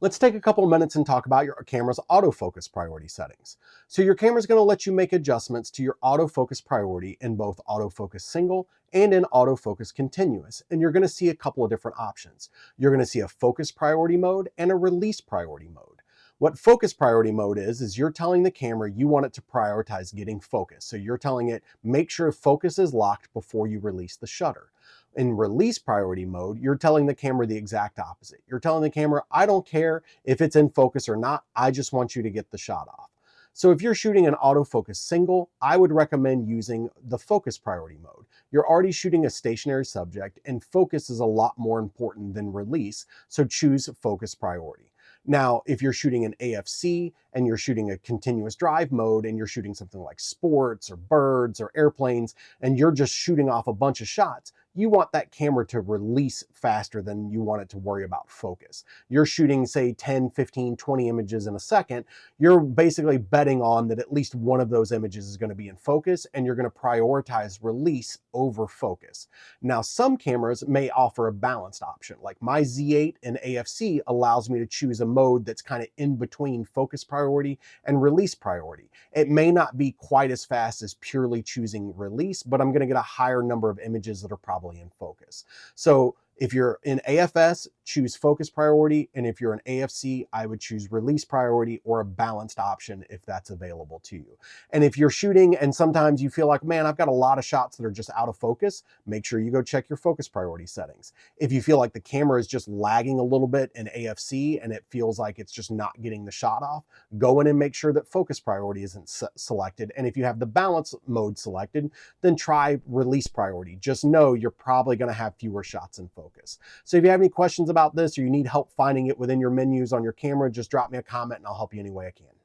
Let's take a couple of minutes and talk about your camera's autofocus priority settings. So your camera is going to let you make adjustments to your autofocus priority in both autofocus single and in autofocus continuous. And you're going to see a couple of different options. You're going to see a focus priority mode and a release priority mode. What focus priority mode is you're telling the camera you want it to prioritize getting focus. So you're telling it, make sure focus is locked before you release the shutter. In release priority mode, you're telling the camera the exact opposite. You're telling the camera, I don't care if it's in focus or not, I just want you to get the shot off. So if you're shooting an autofocus single, I would recommend using the focus priority mode. You're already shooting a stationary subject and focus is a lot more important than release, so choose focus priority. Now, if you're shooting an AFC and you're shooting a continuous drive mode and you're shooting something like sports or birds or airplanes and you're just shooting off a bunch of shots, you want that camera to release faster than you want it to worry about focus. You're shooting, say, 10, 15, 20 images in a second. You're basically betting on that at least one of those images is going to be in focus and you're going to prioritize release over focus. Now, some cameras may offer a balanced option. Like my Z8 and AFC allows me to choose a mode that's kind of in between focus priority and release priority. It may not be quite as fast as purely choosing release, but I'm going to get a higher number of images that are probably in focus. So if you're in AFS, choose focus priority. And if you're in AFC, I would choose release priority or a balanced option if that's available to you. And if you're shooting and sometimes you feel like, man, I've got a lot of shots that are just out of focus, make sure you go check your focus priority settings. If you feel like the camera is just lagging a little bit in AFC and it feels like it's just not getting the shot off, go in and make sure that focus priority isn't selected. And if you have the balance mode selected, then try release priority. Just know you're probably going to have fewer shots in focus. So if you have any questions about this or you need help finding it within your menus on your camera, just drop me a comment and I'll help you any way I can.